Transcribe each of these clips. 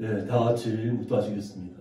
네, 다 같이 묵도하시겠습니다.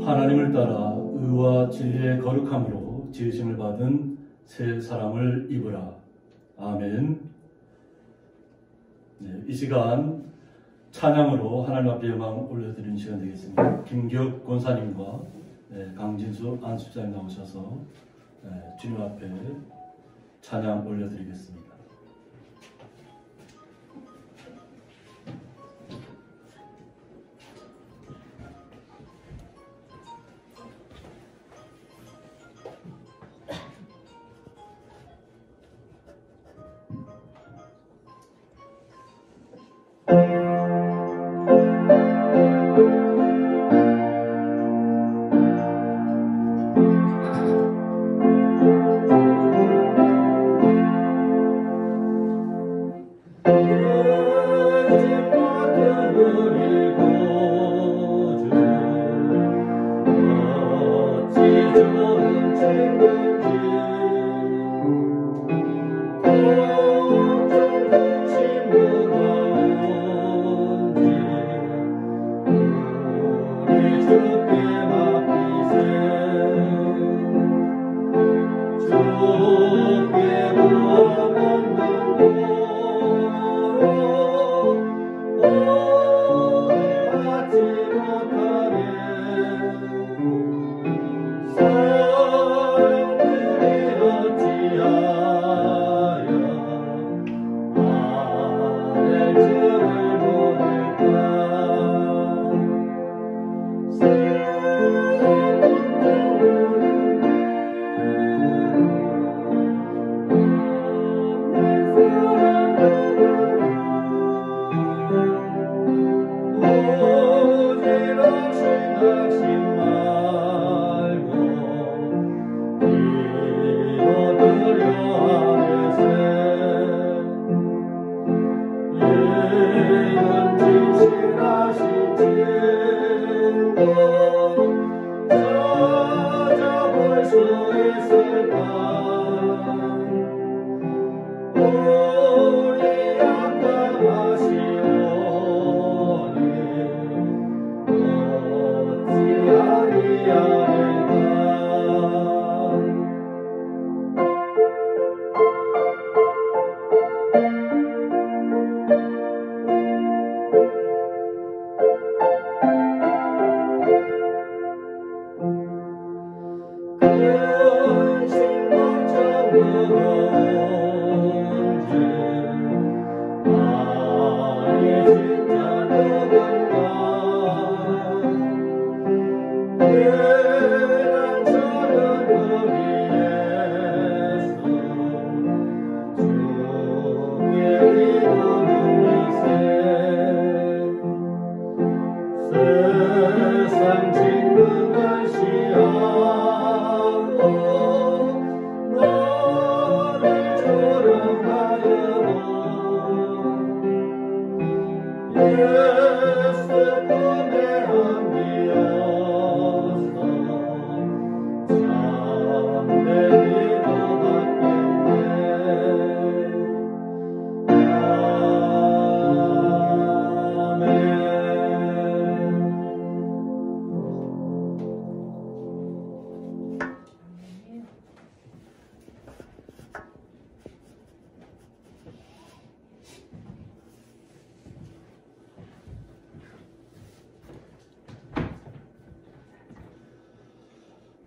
하나님을 따라 의와 진리의 거룩함으로 지으심을 받은 새 사람을 입으라. 아멘. 네, 이 시간 찬양으로 하나님 앞에 영광 올려드리는 시간 되겠습니다. 김기혁 권사님과 강진수 안수자님 나오셔서 주님 앞에 찬양 올려드리겠습니다.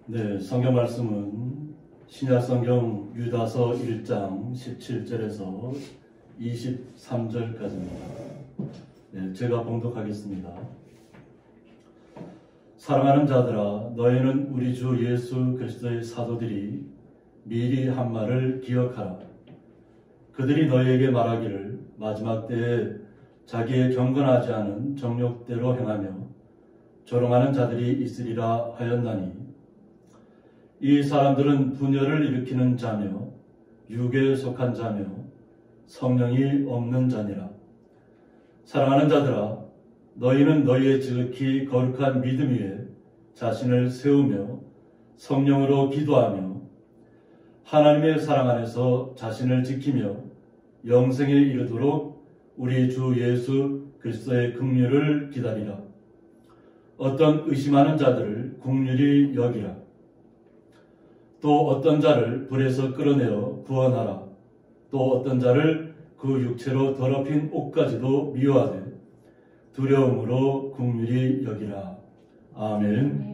네, 성경 말씀은 신약성경 유다서 1장 17절에서 23절까지입니다. 네, 제가 봉독하겠습니다. 사랑하는 자들아, 너희는 우리 주 예수 그리스도의 사도들이 미리 한 말을 기억하라. 그들이 너희에게 말하기를 마지막 때에 자기의 경건하지 않은 정욕대로 행하며 조롱하는 자들이 있으리라 하였나니 이 사람들은 분열을 일으키는 자며 육에 속한 자며 성령이 없는 자니라. 사랑하는 자들아, 너희는 너희의 지극히 거룩한 믿음 위에 자신을 세우며 성령으로 기도하며 하나님의 사랑 안에서 자신을 지키며 영생에 이르도록 우리 주 예수 그리스도의 긍휼을 기다리라. 어떤 의심하는 자들을 긍휼히 여기라. 또 어떤 자를 불에서 끌어내어 구원하라. 또 어떤 자를 그 육체로 더럽힌 옷까지도 미워하되 두려움으로 긍휼히 여기라. 아멘.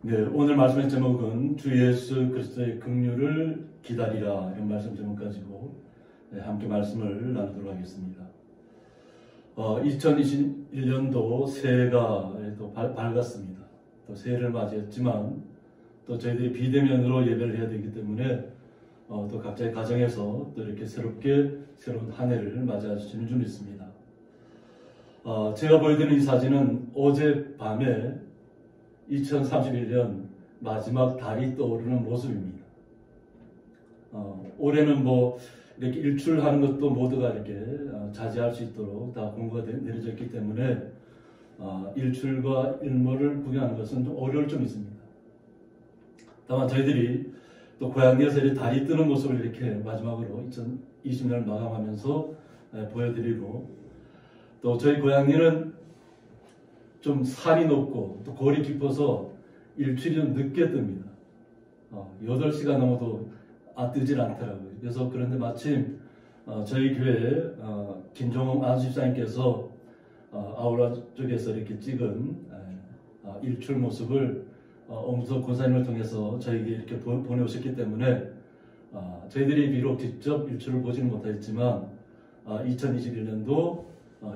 네, 오늘 말씀의 제목은 주 예수 그리스도의 긍휼을 기다리라, 이런 말씀 제목 가지고 함께 말씀을 나누도록 하겠습니다. 2021년도 새해가 또 밝았습니다. 또 새해를 맞이했지만 또 저희들이 비대면으로 예배를 해야 되기 때문에 또 각자의 가정에서 또 이렇게 새롭게 새로운 한 해를 맞이하시는 줄 믿습니다. 제가 보여드리는 이 사진은 어젯밤에 2031년 마지막 달이 떠오르는 모습입니다. 올해는 이렇게 일출하는 것도 모두가 이렇게 자제할 수 있도록 다 공고가 내려졌기 때문에 일출과 일몰을 구경하는 것은 좀 어려울 좀 있습니다. 다만 저희들이 또 고향리에서 이렇게 달이 뜨는 모습을 이렇게 마지막으로 2020년을 마감하면서 보여드리고, 또 저희 고향리는 좀 산이 높고 또 골이 깊어서 일출이 좀 늦게 뜹니다. 8시가 넘어도 뜨질 않더라고요. 그래서 그런데 마침 저희 교회 김종홍 안수집사님께서 아울러 쪽에서 이렇게 찍은 일출 모습을 엄수석 권사님을 통해서 저에게 이렇게 보내오셨기 때문에 저희들이 비록 직접 일출을 보지는 못했지만 2021년도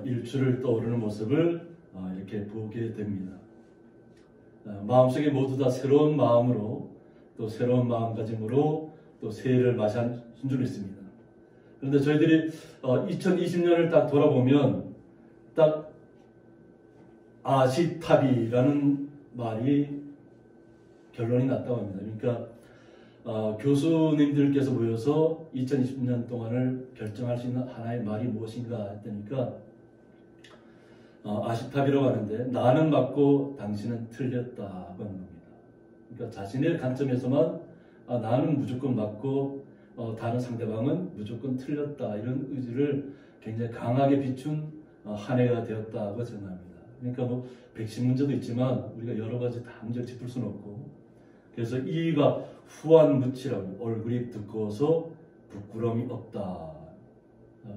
일출을 떠오르는 모습을 이렇게 보게 됩니다. 마음속에 모두 다 새로운 마음으로 또 새로운 마음가짐으로 또 새해를 맞이한 줄 있습니다. 그런데 저희들이 2020년을 딱 돌아보면 딱 아시타비라는 말이 결론이 났다고 합니다. 그러니까 교수님들께서 모여서 2020년 동안을 결정할 수 있는 하나의 말이 무엇인가 했다니까 아시타비라고 하는데 나는 맞고 당신은 틀렸다고 하는 겁니다. 그러니까 자신의 관점에서만 나는 무조건 맞고 다른 상대방은 무조건 틀렸다, 이런 의지를 굉장히 강하게 비춘 한 해가 되었다고 생각합니다. 그러니까 백신 문제도 있지만 우리가 여러 가지 다 문제를 짚을 수는 없고, 그래서 이가 후한무치라고 얼굴이 두꺼워서 부끄러움이 없다,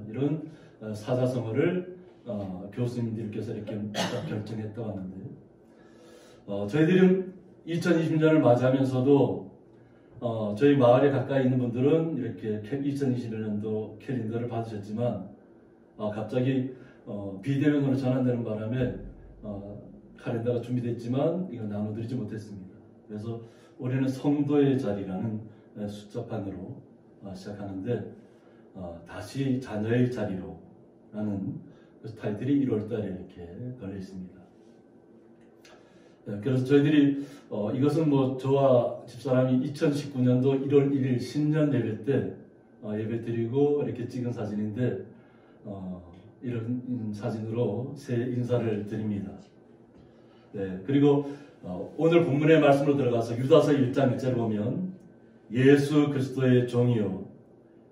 이런 사자성어를 교수님들께서 이렇게 결정했다고 하는데, 저희들은 2020년을 맞이하면서도 저희 마을에 가까이 있는 분들은 이렇게 2021년도 캘린더를 받으셨지만 갑자기 비대면으로 전환되는 바람에 캘린더가 준비됐지만 이거 나눠드리지 못했습니다. 그래서 올해는 성도의 자리라는 숫자판으로 시작하는데 다시 자녀의 자리로 라는 그 타이틀이 1월달에 이렇게 걸려 있습니다. 그래서 저희들이 이것은 저와 집사람이 2019년도 1월 1일 신년 예배 때 예배 드리고 이렇게 찍은 사진인데 이런 사진으로 새해 인사를 드립니다. 네, 그리고 오늘 본문의 말씀으로 들어가서 유다서 1장 1절을 보면 예수 그리스도의 종이요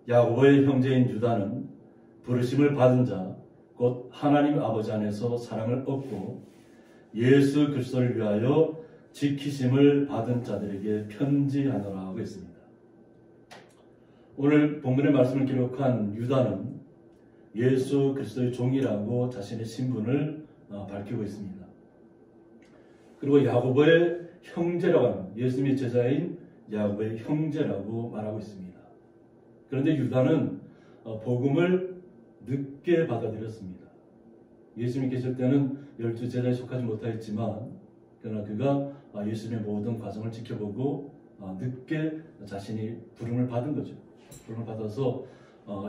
야고보의 형제인 유다는 부르심을 받은 자 곧 하나님 아버지 안에서 사랑을 얻고 예수 그리스도를 위하여 지키심을 받은 자들에게 편지하노라 하고 있습니다. 오늘 본문의 말씀을 기록한 유다는 예수 그리스도의 종이라고 자신의 신분을 밝히고 있습니다. 그리고 야고보의 형제라고 하는, 예수님의 제자인 야고보의 형제라고 말하고 있습니다. 그런데 유다는 복음을 늦게 받아들였습니다. 예수님이 계실 때는 12제자에 속하지 못하였지만 그러나 그가 예수님의 모든 과정을 지켜보고 늦게 자신이 부름을 받은 거죠. 부름을 받아서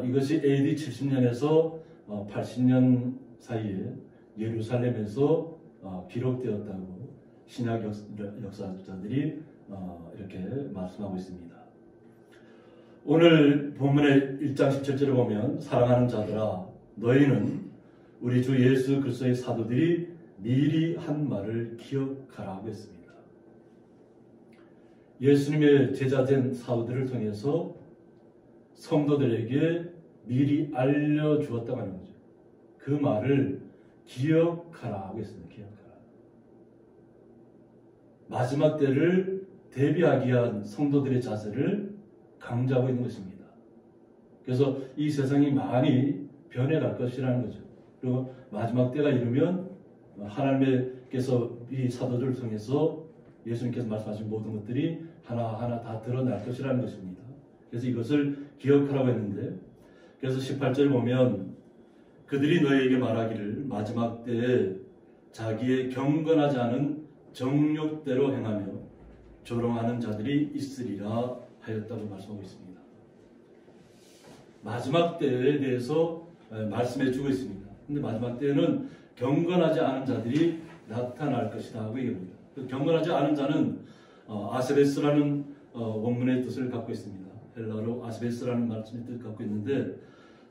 이것이 AD 70년에서 80년 사이에 예루살렘에서 기록되었다고 신약 역사자들이 이렇게 말씀하고 있습니다. 오늘 본문의 1장 17절을 보면 사랑하는 자들아 너희는 우리 주 예수 그리스도의 사도들이 미리 한 말을 기억하라 하고 했습니다. 예수님의 제자된 사도들을 통해서 성도들에게 미리 알려주었다고 하는 거죠. 그 말을 기억하라 하고 했습니다. 기억하라. 마지막 때를 대비하기 위한 성도들의 자세를 강조하고 있는 것입니다. 그래서 이 세상이 많이 변해갈 것이라는 거죠. 그리고 마지막 때가 이르면 하나님께서 이 사도들을 통해서 예수님께서 말씀하신 모든 것들이 하나하나 다 드러날 것이라는 것입니다. 그래서 이것을 기억하라고 했는데, 그래서 18절 보면 그들이 너희에게 말하기를 마지막 때에 자기의 경건하지 않은 정욕대로 행하며 조롱하는 자들이 있으리라 하였다고 말씀하고 있습니다. 마지막 때에 대해서 말씀해 주고 있습니다. 근데 마지막 때에는 경건하지 않은 자들이 나타날 것이다 하고 얘기합니다. 경건하지 않은 자는 아세베스라는 원문의 뜻을 갖고 있습니다. 헬라어로 아세베스라는 말씀의 뜻을 갖고 있는데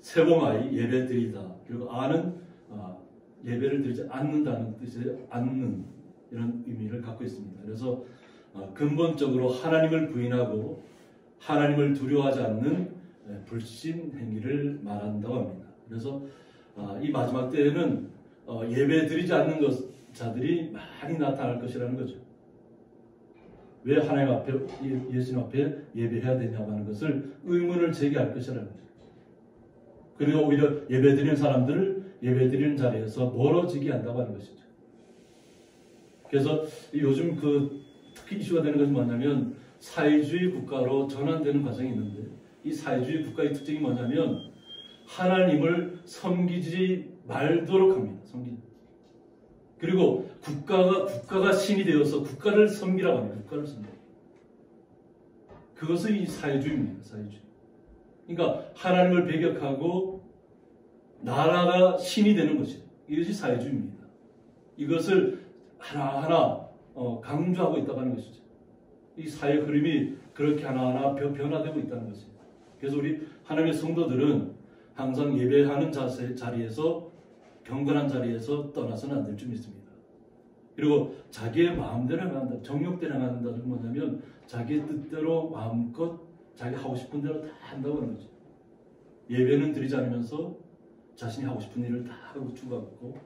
세봉아이 예배드리다, 그리고 아는 예배를 드리지 않는다는 뜻의 않는 이런 의미를 갖고 있습니다. 그래서 근본적으로 하나님을 부인하고 하나님을 두려워하지 않는 불신 행위를 말한다고 합니다. 그래서 이 마지막 때에는 예배 드리지 않는 자들이 많이 나타날 것이라는 거죠. 왜 하나님 앞에, 예수님 앞에 예배해야 되냐고 하는 것을 의문을 제기할 것이라는 거죠. 그리고 오히려 예배 드리는 사람들을 예배 드리는 자리에서 멀어지게 한다고 하는 것이죠. 그래서 요즘 특히 이슈가 되는 것이 뭐냐면 사회주의 국가로 전환되는 과정이 있는데, 이 사회주의 국가의 특징이 뭐냐면 하나님을 섬기지 말도록 합니다. 그리고 국가가 신이 되어서 국가를 섬기라고 합니다. 국가를 섬기라. 그것은 이 사회주의입니다. 사회주의. 그러니까 하나님을 배격하고 나라가 신이 되는 것이에요. 이것이 사회주의입니다. 이것을 하나하나 강조하고 있다고 하는 것이죠. 이 사회 흐름이 그렇게 하나하나 변화되고 있다는 것이에요. 그래서 우리 하나님의 성도들은 항상 예배하는 자리에서 경건한 자리에서 떠나서는 안 될 줄 믿습니다. 그리고 자기의 마음대로 행한다, 정욕대로 행한다는 뭐냐면 자기의 뜻대로 마음껏 자기 하고 싶은 대로 다 한다고 하는 거죠. 예배는 드리지 않으면서 자신이 하고 싶은 일을 다 하고 추구하고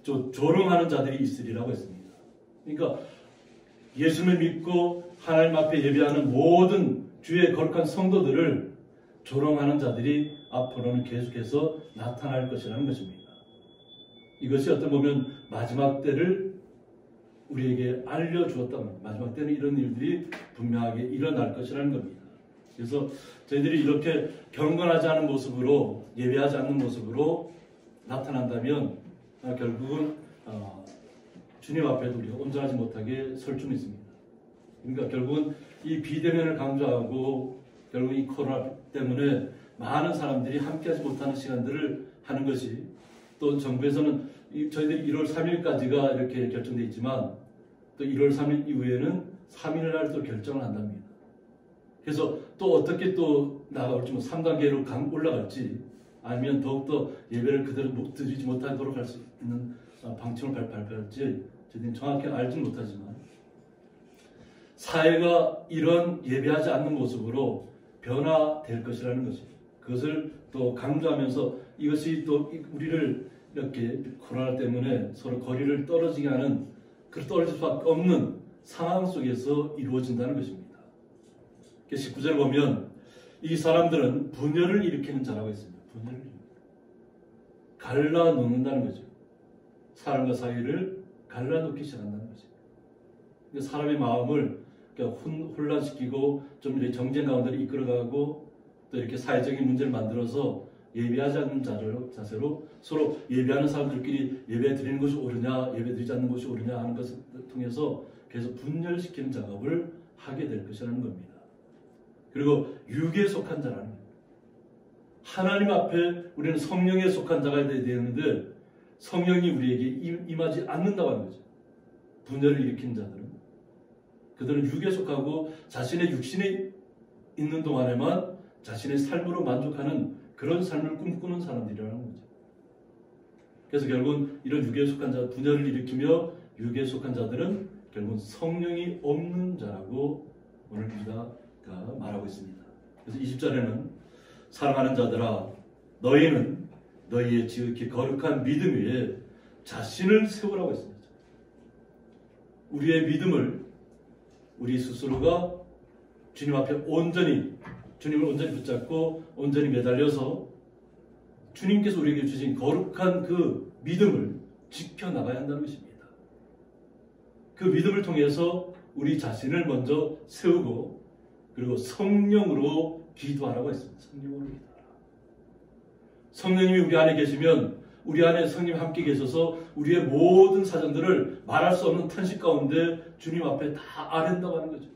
조롱하는 자들이 있으리라고 했습니다. 그러니까 예수님을 믿고 하나님 앞에 예배하는 모든 주의 거룩한 성도들을 조롱하는 자들이 앞으로는 계속해서 나타날 것이라는 것입니다. 이것이 어떤 보면 마지막 때를 우리에게 알려주었다면 마지막 때는 이런 일들이 분명하게 일어날 것이라는 겁니다. 그래서 저희들이 이렇게 경건하지 않은 모습으로, 예배하지 않는 모습으로 나타난다면 결국은 주님 앞에도 우리가 온전하지 못하게 설 줄 믿습니다. 그러니까 결국은 이 비대면을 강조하고 결국 이 코로나 때문에 많은 사람들이 함께하지 못하는 시간들을 하는 것이, 또 정부에서는 저희들이 1월 3일까지가 이렇게 결정되어 있지만 또 1월 3일 이후에는 3일 날 또 결정을 한답니다. 그래서 또 어떻게 또 나아갈지, 3단계로 올라갈지, 아니면 더욱더 예배를 그대로 드리지 못하도록 할 수 있는 방침을 발표할지 저희들은 정확히 알지는 못하지만 사회가 이런 예배하지 않는 모습으로 변화될 것이라는 것이, 그것을 또 강조하면서 이것이 또 우리를 이렇게 코로나 때문에 서로 거리를 떨어지게 하는, 떨어질 수밖에 없는 상황 속에서 이루어진다는 것입니다. 19절 보면 이 사람들은 분열을 일으키는 자라고 했습니다. 분열을 갈라놓는다는 거죠. 사람과 사이를 갈라놓기 시작한다는 거죠. 사람의 마음을 혼란시키고 좀 이렇게 정쟁 가운데로 이끌어가고 또 이렇게 사회적인 문제를 만들어서 예배하지 않는 자세로 서로 예배하는 사람들끼리 예배 드리는 것이 옳으냐, 예배 드리지 않는 것이 옳으냐 하는 것을 통해서 계속 분열시키는 작업을 하게 될 것이라는 겁니다. 그리고 육에 속한 자라는 겁니다. 하나님 앞에 우리는 성령에 속한 자가 되어야 되는데 성령이 우리에게 임하지 않는다고 하는 거죠. 분열을 일으킨 자들은 그들은 육에 속하고 자신의 육신에 있는 동안에만 자신의 삶으로 만족하는 그런 삶을 꿈꾸는 사람들이라는 거죠. 그래서 결국은 이런 육에 속한 자, 분열을 일으키며 육에 속한 자들은 결국은 성령이 없는 자라고 오늘 유다가 말하고 있습니다. 그래서 20절에는 사랑하는 자들아 너희는 너희의 지극히 거룩한 믿음 위에 자신을 세우라고 했습니다. 우리의 믿음을 우리 스스로가 주님 앞에 주님을 온전히 붙잡고 온전히 매달려서 주님께서 우리에게 주신 거룩한 그 믿음을 지켜나가야 한다는 것입니다. 그 믿음을 통해서 우리 자신을 먼저 세우고 그리고 성령으로 기도하라고 했습니다. 성령으로 기도하라. 성령님이 우리 안에 계시면 우리 안에 성령이 함께 계셔서 우리의 모든 사정들을 말할 수 없는 탄식 가운데 주님 앞에 다 아랜다고 하는 거죠.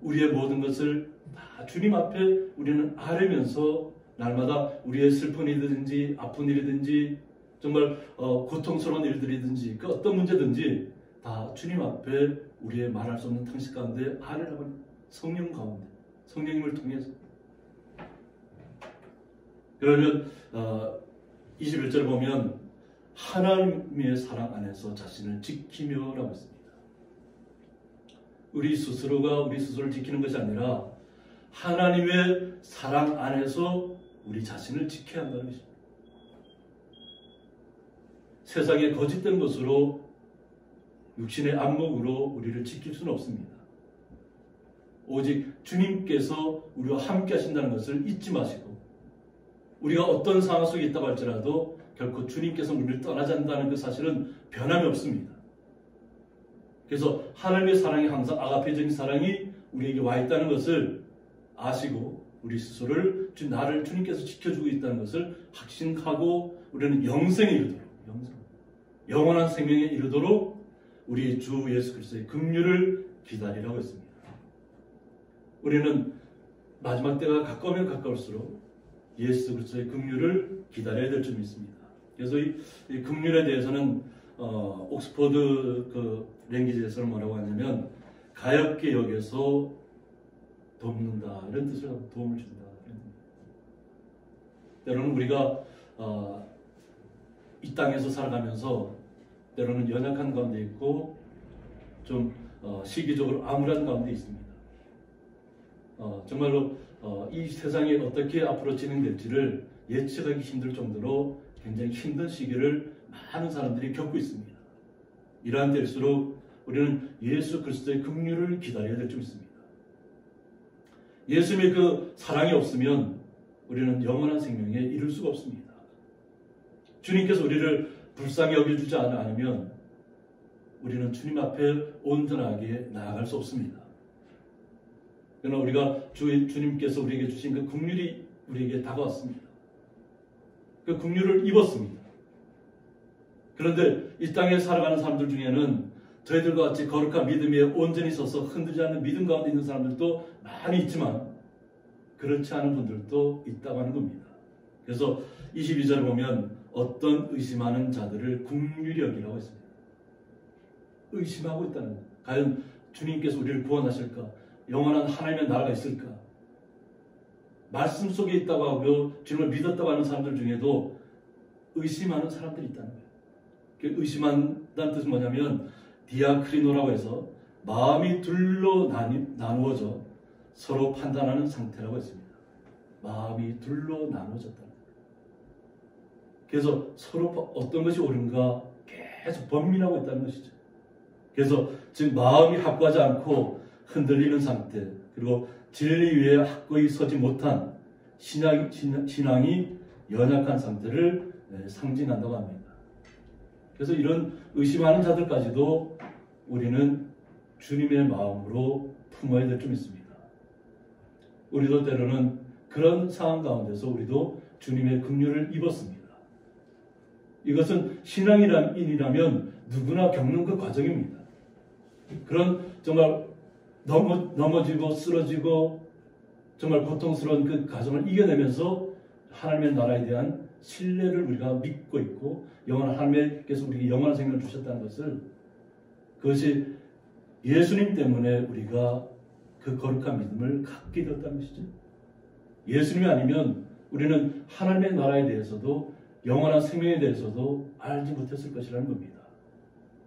우리의 모든 것을 다 주님 앞에 우리는 아뢰면서 날마다 우리의 슬픈 일이든지 아픈 일이든지 정말 고통스러운 일들이든지 그 어떤 문제든지 다 주님 앞에 우리의 말할 수 없는 탄식 가운데 아뢰라고 합니다. 성령 가운데 성령님을 통해서. 그러면 21절 보면 하나님의 사랑 안에서 자신을 지키며 라고 했습니다. 우리 스스로가 우리 스스로를 지키는 것이 아니라 하나님의 사랑 안에서 우리 자신을 지켜야 한다는 것입니다. 세상의 거짓된 것으로 육신의 안목으로 우리를 지킬 수는 없습니다. 오직 주님께서 우리와 함께 하신다는 것을 잊지 마시고 우리가 어떤 상황 속에 있다고 할지라도 결코 주님께서 우리를 떠나지 않는다는 그 사실은 변함이 없습니다. 그래서 하나님의 사랑이 항상 아가페적인 사랑이 우리에게 와 있다는 것을 아시고 우리 스스로를 나를 주님께서 지켜주고 있다는 것을 확신하고 우리는 영생에 이르도록 영원한 생명에 이르도록 우리 주 예수 그리스도의 긍휼을 기다리라고 했습니다. 우리는 마지막 때가 가까우면 가까울수록 예수 그리스도의 긍휼을 기다려야 될 점이 있습니다. 그래서 이 긍휼에 대해서는 옥스퍼드 그 랭귀지에서는 뭐라고 하냐면 가엾게 여겨서 돕는다 이런 뜻으로 도움을 준다. 때로는 우리가 이 땅에서 살아가면서 때로는 연약한 가운데 있고 좀 시기적으로 암울한 가운데 있습니다. 정말로 이 세상이 어떻게 앞으로 진행될지를 예측하기 힘들 정도로 굉장히 힘든 시기를 많은 사람들이 겪고 있습니다. 이러한 때일수록 우리는 예수 그리스도의 긍휼을 기다려야 될 점 있습니다. 예수님의 그 사랑이 없으면 우리는 영원한 생명에 이룰 수가 없습니다. 주님께서 우리를 불쌍히 여겨주지 않으면 우리는 주님 앞에 온전하게 나아갈 수 없습니다. 그러나 우리가 주님께서 우리에게 주신 그 긍휼이 우리에게 다가왔습니다. 그 긍휼을 입었습니다. 그런데 이 땅에 살아가는 사람들 중에는 저희들과 같이 거룩한 믿음 위에 온전히 서서 흔들리지 않는 믿음 가운데 있는 사람들도 많이 있지만 그렇지 않은 분들도 있다고 하는 겁니다. 그래서 22절을 보면 어떤 의심하는 자들을 긍휼히 여기라고 했습니다. 의심하고 있다는 거예요. 과연 주님께서 우리를 구원하실까? 영원한 하나님의 나라가 있을까? 말씀 속에 있다고 하고 주님을 믿었다고 하는 사람들 중에도 의심하는 사람들이 있다는 거예요. 의심한다는 뜻은 뭐냐면 디아크리노라고 해서 마음이 둘로 나누어져 서로 판단하는 상태라고 했습니다. 마음이 둘로 나누어졌다는 거예요. 그래서 서로 어떤 것이 옳은가 계속 범민하고 있다는 것이죠. 그래서 지금 마음이 확고하지 않고 흔들리는 상태, 그리고 진리 위에 확고히 서지 못한 신앙이 연약한 상태를 상징한다고 합니다. 그래서 이런 의심하는 자들까지도 우리는 주님의 마음으로 품어야 될 점 있습니다. 우리도 때로는 그런 상황 가운데서 우리도 주님의 긍휼을 입었습니다. 이것은 신앙인이라면 누구나 겪는 그 과정입니다. 그런 정말 넘어지고 쓰러지고 정말 고통스러운 그 과정을 이겨내면서 하나님의 나라에 대한 신뢰를 우리가 믿고 있고 영원한 하나님께서 우리에게 영원한 생명을 주셨다는 것을, 그것이 예수님 때문에 우리가 그 거룩한 믿음을 갖게 되었다는 것이죠. 예수님이 아니면 우리는 하나님의 나라에 대해서도 영원한 생명에 대해서도 알지 못했을 것이라는 겁니다.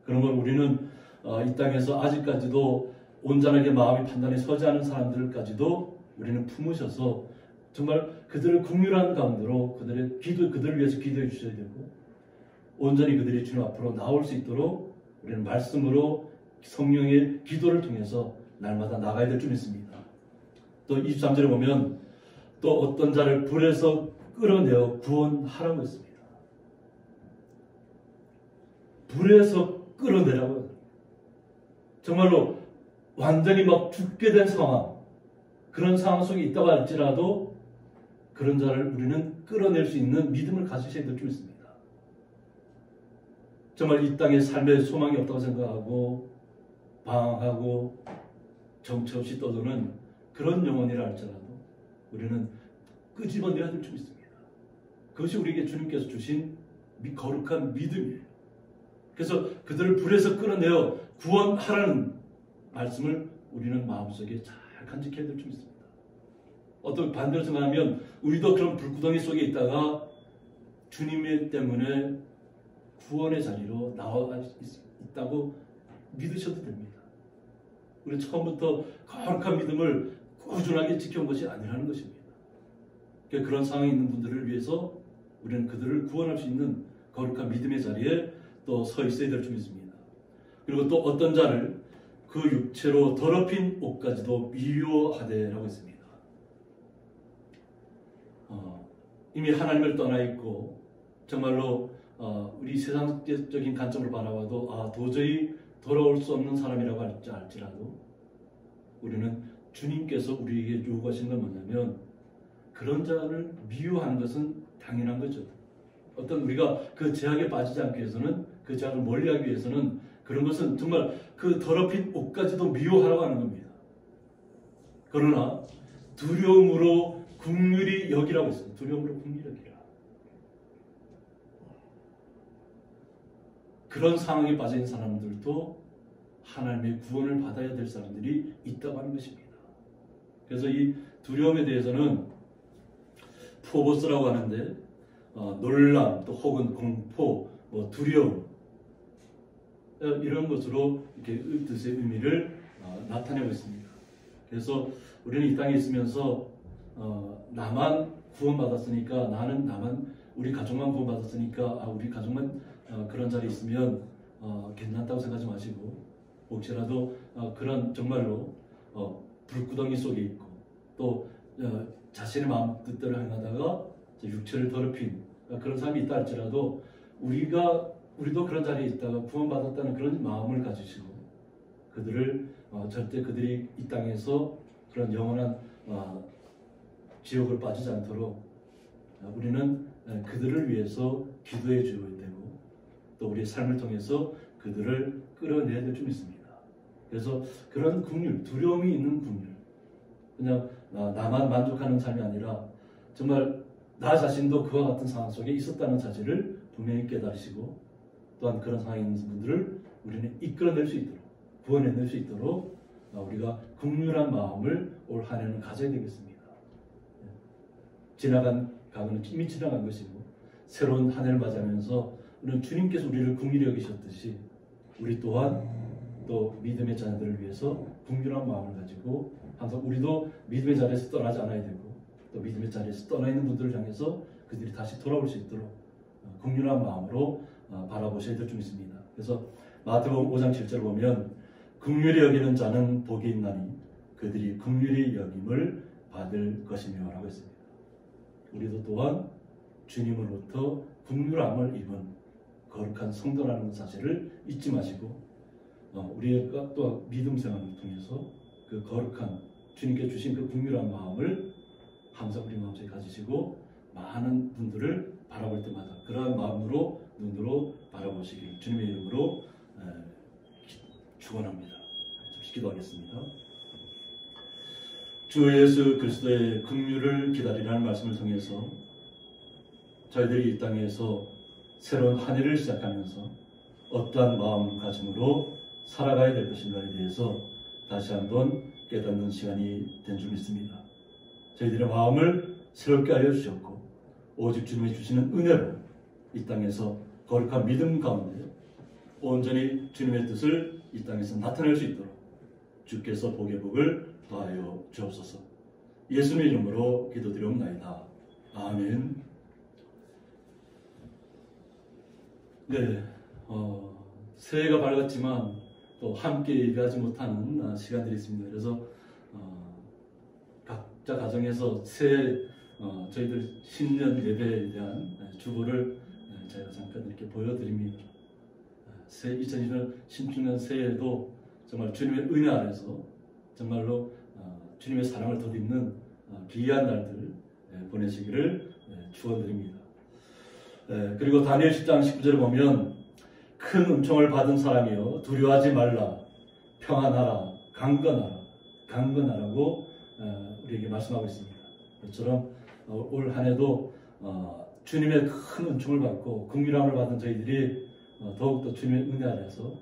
그런 걸 우리는 이 땅에서 아직까지도 온전하게 마음의 판단에 서지 않은 사람들까지도 우리는 품으셔서 정말 그들을 긍휼한 가운데로 그들을 위해서 기도해 주셔야 되고, 온전히 그들이 주님 앞으로 나올 수 있도록 우리는 말씀으로 성령의 기도를 통해서 날마다 나가야 될 줄 믿습니다. 또 23절에 보면 또 어떤 자를 불에서 끌어내어 구원하라고 했습니다. 불에서 끌어내라고. 정말로 완전히 막 죽게 된 상황, 그런 상황 속에 있다고 할지라도 그런 자를 우리는 끌어낼 수 있는 믿음을 가지셔야 될 줄 믿습니다. 정말 이 땅에 삶에 소망이 없다고 생각하고 방황하고 정처 없이 떠도는 그런 영혼이라 할지라도 우리는 끄집어내야 될 줄 믿습니다. 그것이 우리에게 주님께서 주신 거룩한 믿음이에요. 그래서 그들을 불에서 끌어내어 구원하라는 말씀을 우리는 마음속에 잘 간직해야 될 줄 믿습니다. 어떤 반대로 생각하면 우리도 그런 불구덩이 속에 있다가 주님 때문에 구원의 자리로 나와 있다고 믿으셔도 됩니다. 우리 처음부터 거룩한 믿음을 꾸준하게 지켜온 것이 아니라는 것입니다. 그러니까 그런 상황에 있는 분들을 위해서 우리는 그들을 구원할 수 있는 거룩한 믿음의 자리에 또 서 있어야 될 줄 믿습니다. 그리고 또 어떤 자를 그 육체로 더럽힌 옷까지도 미워하되라고 했습니다. 이미 하나님을 떠나 있고 정말로 우리 세상적인 관점으로 바라봐도 도저히 돌아올 수 없는 사람이라고 할지라도 우리는 주님께서 우리에게 요구하신 건 뭐냐면 그런 자를 미워하는 것은 당연한 거죠. 어떤 우리가 그 제약에 빠지지 않기 위해서는, 그 제약을 멀리하기 위해서는 그런 것은 정말 그 더럽힌 옷까지도 미워하라고 하는 겁니다. 그러나 두려움으로 긍휼히 여기라고 했습니다. 두려움으로 긍휼히 여기라. 그런 상황에 빠진 사람들도 하나님의 구원을 받아야 될 사람들이 있다고 하는 것입니다. 그래서 이 두려움에 대해서는 포보스라고 하는데 놀람, 또 혹은 공포, 두려움 이런 것으로 이렇게 뜻의 의미를 나타내고 있습니다. 그래서 우리는 이 땅에 있으면서 나만 구원받았으니까, 우리 가족만 구원받았으니까 우리 가족만 그런 자리에 있으면 괜찮다고 생각하지 마시고, 혹시라도 그런 정말로 불구덩이 속에 있고 또 자신의 마음 뜻대로 행하다가 육체를 더럽힌 그런 사람이 있다 할지라도 우리도 그런 자리에 있다가 구원받았다는 그런 마음을 가지시고 그들을 절대 그들이 이 땅에서 그런 영원한 지옥을 빠지지 않도록 우리는 그들을 위해서 기도해 주어야 되고 또 우리의 삶을 통해서 그들을 끌어내야 될 줄 믿습니다. 그래서 그런 긍휼, 두려움이 있는 긍휼, 그냥 나만 만족하는 삶이 아니라 정말 나 자신도 그와 같은 상황 속에 있었다는 사실을 분명히 깨달으시고 또한 그런 상황에 있는 분들을 우리는 이끌어낼 수 있도록, 구원해낼 수 있도록 우리가 긍휼한 마음을 올 한 해는 가져야 되겠습니다. 지나간 과거는 이미 지나간 것이고 새로운 한 해를 맞이하면서 우리는 주님께서 우리를 긍휼히 여기셨듯이 우리 또한 또 믿음의 자녀들을 위해서 긍휼한 마음을 가지고 항상 우리도 믿음의 자리에서 떠나지 않아야 되고 또 믿음의 자리에서 떠나 있는 분들을 향해서 그들이 다시 돌아올 수 있도록 긍휼한 마음으로 바라보셔야 될 줄 믿습니다. 그래서 마태복음 5장 7절을 보면 긍휼히 여기는 자는 복이 있나니 그들이 긍휼히 여김을 받을 것이며 라고 했습니다. 우리도 또한 주님으로부터 긍휼함을 입은 거룩한 성도라는 사실을 잊지 마시고 우리가 또 믿음 생활을 통해서 그 거룩한 주님께 주신 그 긍휼한 마음을 항상 우리 마음속에 가지시고 많은 분들을 바라볼 때마다 그러한 마음으로 눈으로 바라보시길 주님의 이름으로 축원합니다. 기도하겠습니다. 주 예수 그리스도의 긍휼을 기다리라는 말씀을 통해서 저희들이 이 땅에서 새로운 한 해를 시작하면서 어떠한 마음가짐으로 살아가야 될 것인가에 대해서 다시 한번 깨닫는 시간이 된 줄 믿습니다. 저희들의 마음을 새롭게 알려주셨고 오직 주님이 주시는 은혜로 이 땅에서 거룩한 믿음 가운데 온전히 주님의 뜻을 이 땅에서 나타낼 수 있도록 주께서 복의 복을 더하여 주옵소서. 예수님의 이름으로 기도드리옵나이다. 아멘. 네, 새해가 밝았지만 또 함께 예배하지 못하는 시간들이 있습니다. 그래서 각자 가정에서 새해 저희들 신년 예배에 대한 주보를 제가 잠깐 이렇게 보여드립니다. 2020년 신축년 새해에도 정말 주님의 은혜 안에서 정말로 주님의 사랑을 덧입는 귀한 날들 보내시기를 축원드립니다. 그리고 다니엘 10장 19절을 보면 큰 은총을 받은 사람이여 두려워하지 말라 평안하라 강건하라고 우리에게 말씀하고 있습니다. 그처럼 올 한 해도 주님의 큰 은총을 받고 긍휼함을 받은 저희들이 더욱더 주님의 은혜 아래서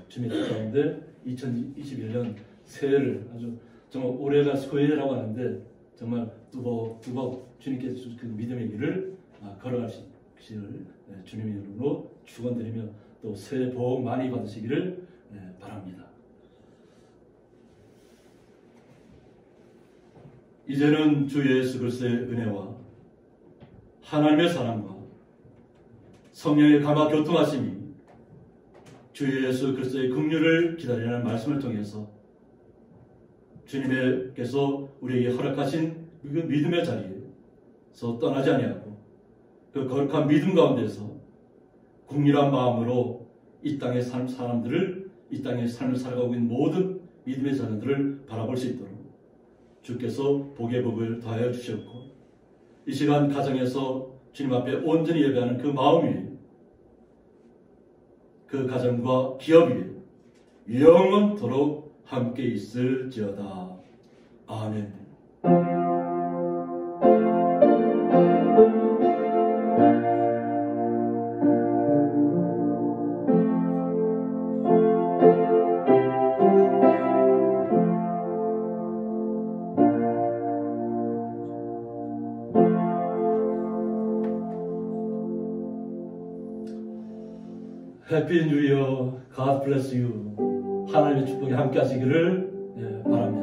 주님의 뜻 가운데 2021년 새해를 아주 정말 올해가 소해라고 하는데 정말 뚜벅뚜벅 주님께서 주신 그 믿음의 길을 걸어가시기를 주님의 이름으로 축원드리며 또 새해 복 많이 받으시기를 바랍니다. 이제는 주 예수 그리스도의 은혜와 하나님의 사랑과 성령의 감화 교통하심이 주 예수 그리스도의 긍휼을 기다리는 말씀을 통해서 주님께서 우리에게 허락하신 그 믿음의 자리에서 떠나지 아니하고 그 거룩한 믿음 가운데서 궁일한 마음으로 이 땅의 사람들을 이 땅의 삶을 살아가고 있는 모든 믿음의 자녀들을 바라볼 수 있도록 주께서 복의 복을 더하여 주셨고 이 시간 가정에서 주님 앞에 온전히 예배하는 그 마음 위에 그 가정과 기업 위에 영원토록 함께 있을지어다. 아멘. 해피 뉴 이어. God bless you. 하나님의 축복이 함께 하시기를 바랍니다.